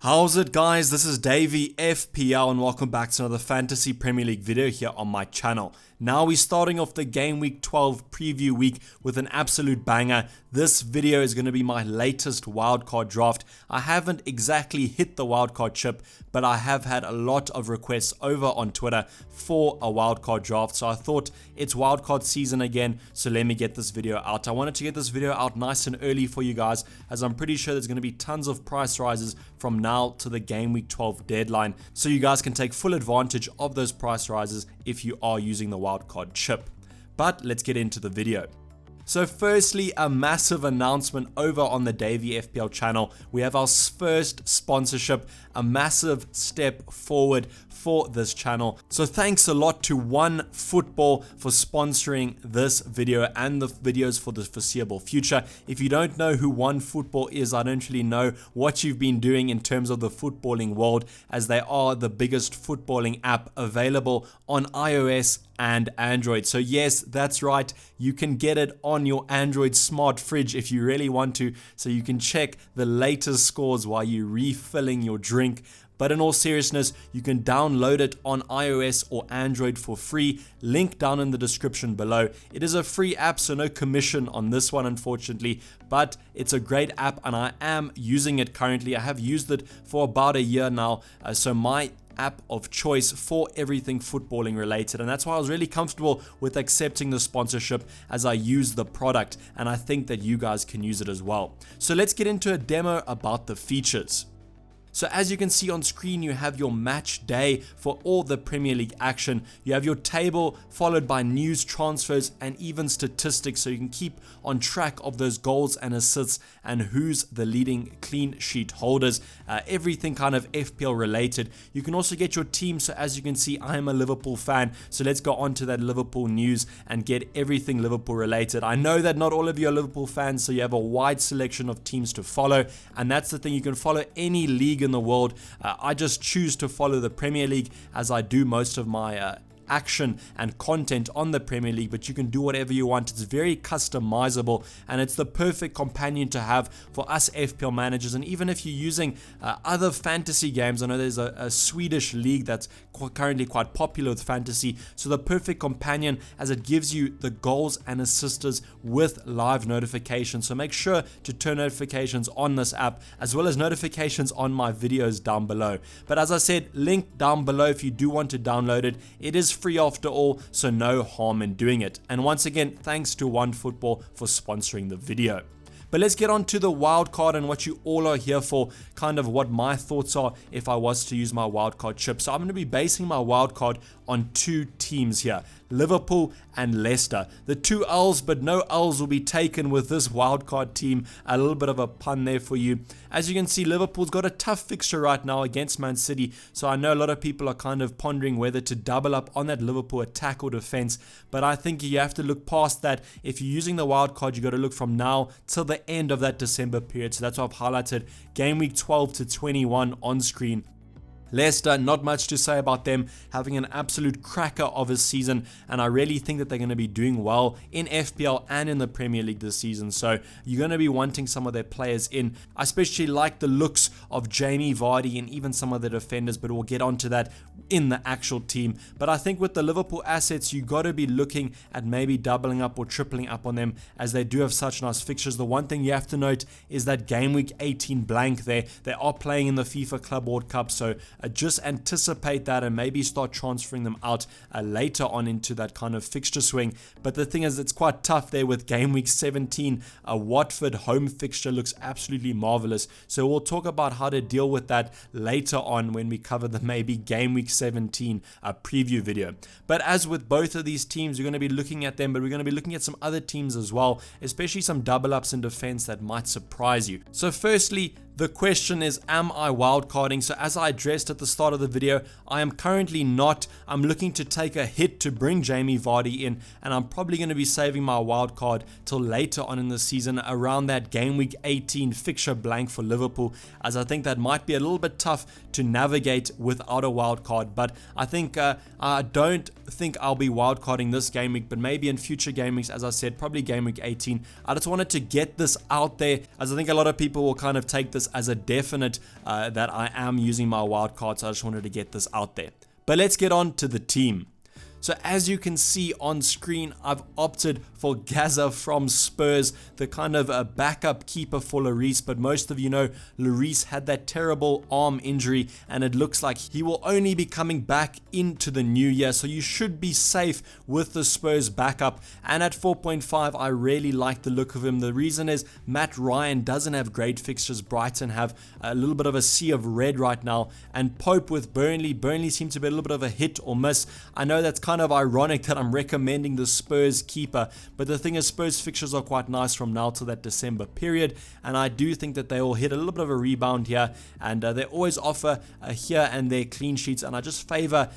How's it, guys? This is Dayvy FPL and welcome back to another Fantasy Premier League video here on my channel. Now we're starting off the Game Week 12 preview week with an absolute banger. This video is going to be my latest wildcard draft. I haven't exactly hit the wildcard chip, but I have had a lot of requests over on Twitter for a wildcard draft. So I thought it's wildcard season again, so let me get this video out. I wanted to get this video out nice and early for you guys, as I'm pretty sure there's going to be tons of price rises from now to the Game Week 12 deadline, so you guys can take full advantage of those price rises if you are using the wildcard chip. But let's get into the video. So firstly, a massive announcement over on the Dayvy FPL channel. We have our first sponsorship, a massive step forward for this channel. So thanks a lot to OneFootball for sponsoring this video and the videos for the foreseeable future. If you don't know who OneFootball is, I don't really know what you've been doing in terms of the footballing world, as they are the biggest footballing app available on iOS and Android. So yes, that's right, you can get it on your Android smart fridge if you really want to, so you can check the latest scores while you're refilling your drink. But in all seriousness, you can download it on iOS or Android for free. Link down in the description below. It is a free app, so no commission on this one, unfortunately, but it's a great app and I am using it currently. I have used it for about a year now, so my app of choice for everything footballing related, and that's why I was really comfortable with accepting the sponsorship, as I use the product and I think that you guys can use it as well. So let's get into a demo about the features. So as you can see on screen, you have your match day for all the Premier League action. You have your table followed by news, transfers, and even statistics, so you can keep on track of those goals and assists and who's the leading clean sheet holders. Everything kind of FPL related. You can also get your team. So as you can see, I am a Liverpool fan, so let's go on to that Liverpool news and get everything Liverpool related. I know that not all of you are Liverpool fans, so you have a wide selection of teams to follow, and that's the thing. You can follow any league in the world. I just choose to follow the Premier League, as I do most of my action and content on the Premier League, but you can do whatever you want. It's very customizable and it's the perfect companion to have for us FPL managers. And even if you're using other fantasy games, I know there's a Swedish league that's currently quite popular with fantasy, so the perfect companion, as it gives you the goals and assists with live notifications. So make sure to turn notifications on this app, as well as notifications on my videos down below. But as I said, link down below if you do want to download it. It is free after all, so no harm in doing it. And once again, thanks to OneFootball for sponsoring the video. But let's get on to the wildcard and what you all are here for, kind of what my thoughts are if I was to use my wildcard chip. So I'm going to be basing my wildcard on two teams here, Liverpool and Leicester. The two L's, but no L's will be taken with this wildcard team. A little bit of a pun there for you. As you can see, Liverpool's got a tough fixture right now against Man City, so I know a lot of people are kind of pondering whether to double up on that Liverpool attack or defense, but I think you have to look past that. If you're using the wildcard, you got to look from now till the end of that December period. So that's why I've highlighted Game Week 12 to 21 on screen. Leicester, not much to say about them, having an absolute cracker of a season, and I really think that they're going to be doing well in FPL and in the Premier League this season, so you're going to be wanting some of their players in. I especially like the looks of Jamie Vardy and even some of the defenders, but we'll get onto that in the actual team. But I think with the Liverpool assets, you got to be looking at maybe doubling up or tripling up on them, as they do have such nice fixtures. The one thing you have to note is that Game Week 18 blank there. They are playing in the FIFA Club World Cup, so just anticipate that and maybe start transferring them out later on into that kind of fixture swing. But the thing is, it's quite tough there with Game Week 17. A Watford home fixture looks absolutely marvelous, so we'll talk about how to deal with that later on when we cover the maybe Game Week 17 preview video. But as with both of these teams, we're going to be looking at them, but we're going to be looking at some other teams as well, especially some double ups in defense that might surprise you. So firstly, the question is, am I wildcarding? So as I addressed at the start of the video, I am currently not. I'm looking to take a hit to bring Jamie Vardy in, and I'm probably going to be saving my wildcard till later on in the season, around that Game Week 18 fixture blank for Liverpool, as I think that might be a little bit tough to navigate without a wildcard. But I think I don't think I'll be wildcarding this game week, but maybe in future game weeks, as I said, probably Game Week 18. I just wanted to get this out there, as I think a lot of people will kind of take this this as a definite that I am using my wildcard, so I just wanted to get this out there. But let's get on to the team. So as you can see on screen, I've opted for Gaza from Spurs, the kind of a backup keeper for Lloris, but most of you know Lloris had that terrible arm injury and it looks like he will only be coming back into the new year, so you should be safe with the Spurs backup. And at 4.5, I really like the look of him. The reason is Matt Ryan doesn't have great fixtures. Brighton have a little bit of a sea of red right now, and Pope with Burnley seems to be a little bit of a hit or miss. I know that's kind of ironic that I'm recommending the Spurs keeper, but the thing is Spurs fixtures are quite nice from now to that December period, and I do think that they will hit a little bit of a rebound here, and they always offer here and there clean sheets, and I just favor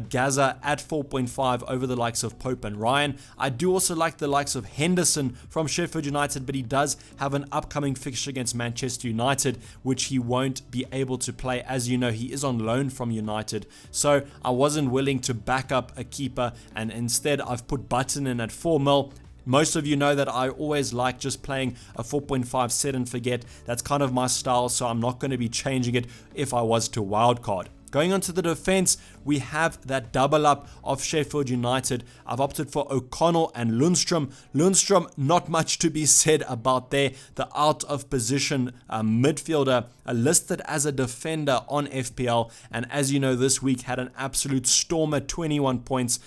Gaza at 4.5 over the likes of Pope and Ryan. I do also like the likes of Henderson from Sheffield United, but he does have an upcoming fixture against Manchester United, which he won't be able to play. As you know, he is on loan from United, so I wasn't willing to back up a keeper, and instead I've put Button in at 4 mil. Most of you know that I always like just playing a 4.5 set and forget. That's kind of my style, so I'm not going to be changing it if I was to wildcard. Going on to the defense, we have that double up of Sheffield United. I've opted for O'Connell and Lundstrom. Lundstrom, not much to be said about there. The out of position midfielder listed as a defender on FPL, and as you know, this week had an absolute stormer, 21 points.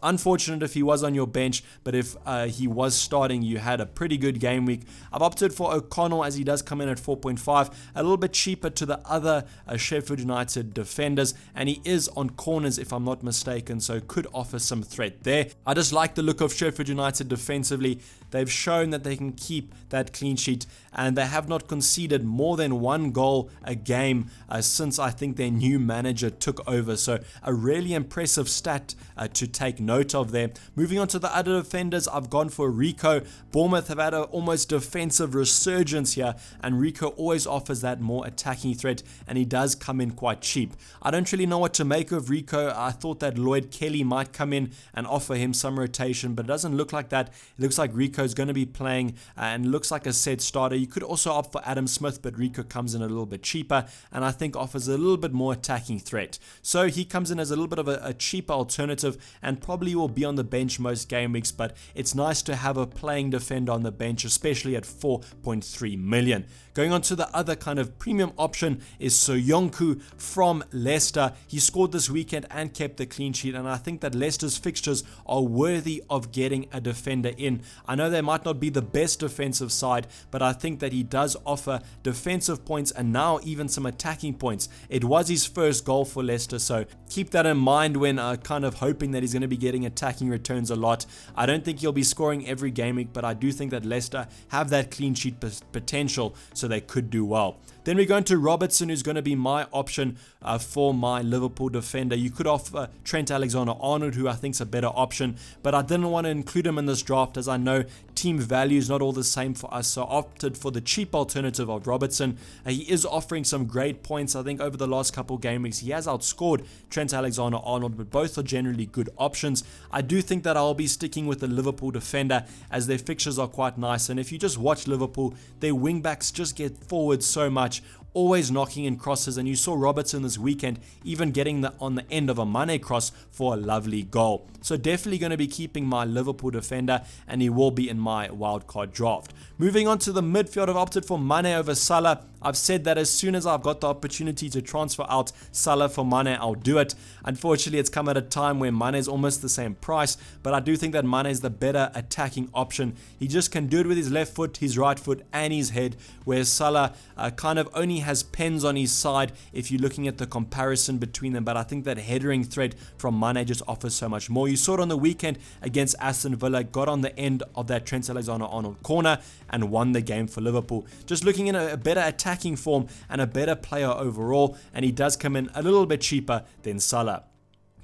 Unfortunate if he was on your bench, but if he was starting, you had a pretty good game week. I've opted for O'Connell as he does come in at 4.5, a little bit cheaper to the other Sheffield United defenders, and he is on corners if I'm not mistaken, so could offer some threat there. I just like the look of Sheffield United defensively. They've shown that they can keep that clean sheet, and they have not conceded more than 1 goal a game since I think their new manager took over, so a really impressive stat to take note of there. Moving on to the other defenders, I've gone for Rico. Bournemouth have had an almost defensive resurgence here, and Rico always offers that more attacking threat, and he does come in quite cheap. I don't really know what to make of Rico. I thought that Lloyd Kelly might come in and offer him some rotation, but it doesn't look like that. It looks like Rico is going to be playing and looks like a set starter. You could also opt for Adam Smith, but Rico comes in a little bit cheaper and I think offers a little bit more attacking threat. So he comes in as a little bit of a cheaper alternative and probably will be on the bench most game weeks, but it's nice to have a playing defender on the bench, especially at 4.3 million. Going on to the other kind of premium option is Soyuncu from Leicester. He scored this weekend and kept the clean sheet, and I think that Leicester's fixtures are worthy of getting a defender in. I know they might not be the best defensive side, but I think that he does offer defensive points and now even some attacking points. It was his first goal for Leicester, so keep that in mind when kind of hoping that he's going to be getting attacking returns a lot. I don't think he'll be scoring every game week, but I do think that Leicester have that clean sheet potential, so they could do well. Then we go into Robertson, who's going to be my option for my Liverpool defender. You could offer Trent Alexander-Arnold, who I think is a better option, but I didn't want to include him in this draft as I know team value is not all the same for us, so I opted for the cheap alternative of Robertson. He is offering some great points. I think over the last couple game weeks he has outscored Trent Alexander-Arnold, but both are generally good options. I do think that I'll be sticking with the Liverpool defender as their fixtures are quite nice, and if you just watch Liverpool, their wingbacks just get forward so much, always knocking in crosses, and you saw Robertson this weekend even getting on the end of a Mane cross for a lovely goal. So definitely going to be keeping my Liverpool defender, and he will be in my wildcard draft. Moving on to the midfield, I've opted for Mane over Salah. I've said that as soon as I've got the opportunity to transfer out Salah for Mane, I'll do it. Unfortunately, it's come at a time where Mane is almost the same price, but I do think that Mane is the better attacking option. He just can do it with his left foot, his right foot, and his head, whereas Salah kind of only has pens on his side if you're looking at the comparison between them, but I think that headering threat from Mane just offers so much more. You saw it on the weekend against Aston Villa, got on the end of that Trent Alexander-Arnold corner and won the game for Liverpool. Just looking in a better attacking form and a better player overall, and he does come in a little bit cheaper than Salah.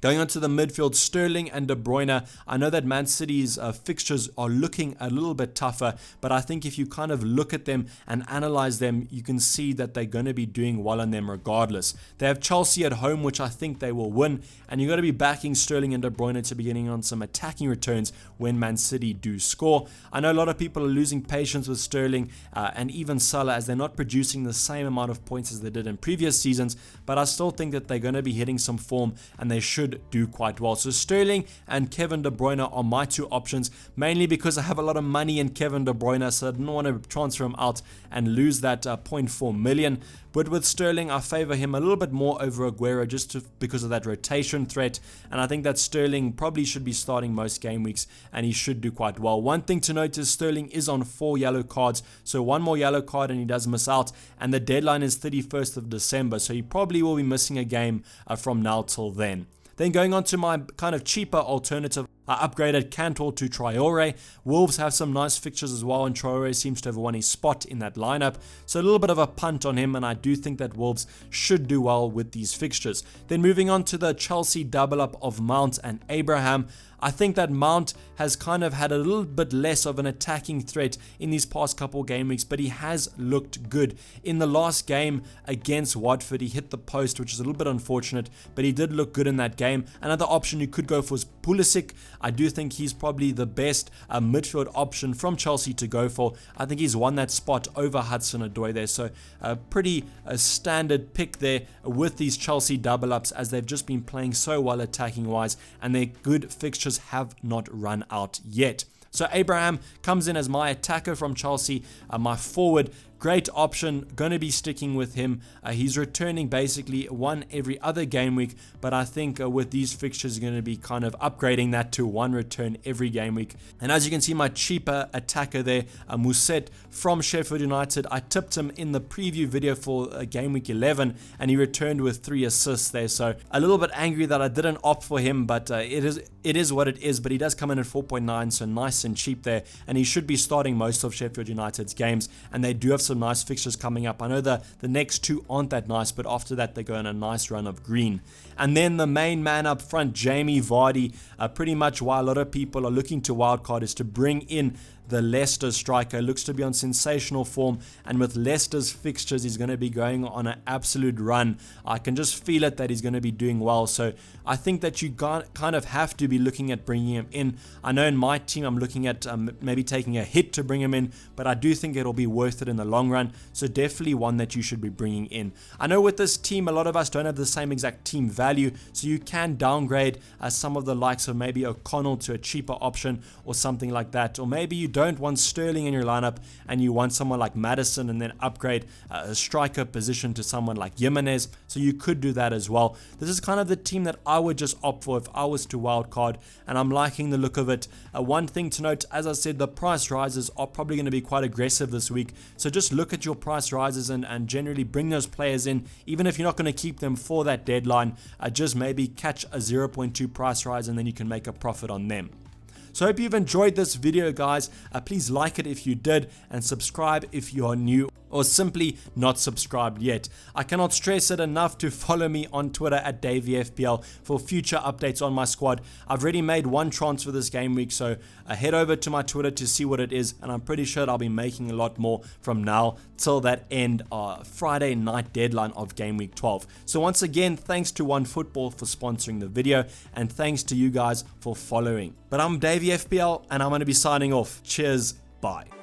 Going on to the midfield, Sterling and De Bruyne. I know that Man City's fixtures are looking a little bit tougher, but I think if you kind of look at them and analyze them, you can see that they're going to be doing well on them regardless. They have Chelsea at home, which I think they will win, and you've got to be backing Sterling and De Bruyne to be getting on some attacking returns when Man City do score. I know a lot of people are losing patience with Sterling and even Salah as they're not producing the same amount of points as they did in previous seasons, but I still think that they're going to be hitting some form and they should do quite well. So Sterling and Kevin De Bruyne are my two options, mainly because I have a lot of money in Kevin De Bruyne, so I didn't want to transfer him out and lose that 0.4 million. But with Sterling, I favor him a little bit more over Aguero just because of that rotation threat, and I think that Sterling probably should be starting most game weeks and he should do quite well. One thing to note is Sterling is on 4 yellow cards, so one more yellow card and he does miss out, and the deadline is 31st of December, so he probably will be missing a game from now till then. Then going on to my kind of cheaper alternative, I upgraded Cantor to Traore. Wolves have some nice fixtures as well, and Traore seems to have won his spot in that lineup. So a little bit of a punt on him, and I do think that Wolves should do well with these fixtures. Then moving on to the Chelsea double up of Mount and Abraham. I think that Mount has kind of had a little bit less of an attacking threat in these past couple game weeks, but he has looked good. In the last game against Watford, he hit the post, which is a little bit unfortunate, but he did look good in that game. Another option you could go for is Pulisic. I do think he's probably the best midfield option from Chelsea to go for. I think he's won that spot over Hudson-Odoi there, so a pretty standard pick there with these Chelsea double ups as they've just been playing so well attacking wise, and their good fixtures have not run out yet. So Abraham comes in as my attacker from Chelsea, my forward. Great option, going to be sticking with him. He's returning basically one every other game week, but I think with these fixtures, going to be kind of upgrading that to one return every game week. And as you can see, my cheaper attacker there, Muset from Sheffield United. I tipped him in the preview video for game week 11, and he returned with 3 assists there. So a little bit angry that I didn't opt for him, but it is what it is. But he does come in at 4.9, so nice and cheap there, and he should be starting most of Sheffield United's games, and they do have some nice fixtures coming up. I know the next 2 aren't that nice, but after that they go on a nice run of green. And then the main man up front, Jamie Vardy, pretty much why a lot of people are looking to wildcard is to bring in the Leicester striker. Looks to be on sensational form, and with Leicester's fixtures, he's going to be going on an absolute run. I can just feel it that he's going to be doing well, so I think that you kind of have to be looking at bringing him in. I know in my team I'm looking at maybe taking a hit to bring him in, but I do think it'll be worth it in the long run, so definitely one that you should be bringing in. I know with this team, a lot of us don't have the same exact team value, so you can downgrade some of the likes of maybe O'Connell to a cheaper option or something like that, or maybe you don't want Sterling in your lineup and you want someone like Madison and then upgrade a striker position to someone like Jimenez, so you could do that as well. This is kind of the team that I would just opt for if I was to wildcard, and I'm liking the look of it. One thing to note, as I said, the price rises are probably going to be quite aggressive this week, so just look at your price rises and generally bring those players in, even if you're not going to keep them for that deadline. Just maybe catch a 0.2 price rise and then you can make a profit on them. So I hope you've enjoyed this video, guys. Please like it if you did, and subscribe if you are new or simply not subscribed yet. I cannot stress it enough to follow me on Twitter at DayvyFPL for future updates on my squad. I've already made 1 transfer this game week, so head over to my Twitter to see what it is, and I'm pretty sure I'll be making a lot more from now till that end Friday night deadline of game week 12. So once again, thanks to OneFootball for sponsoring the video, and thanks to you guys for following. But I'm DayvyFPL, and I'm going to be signing off. Cheers, bye.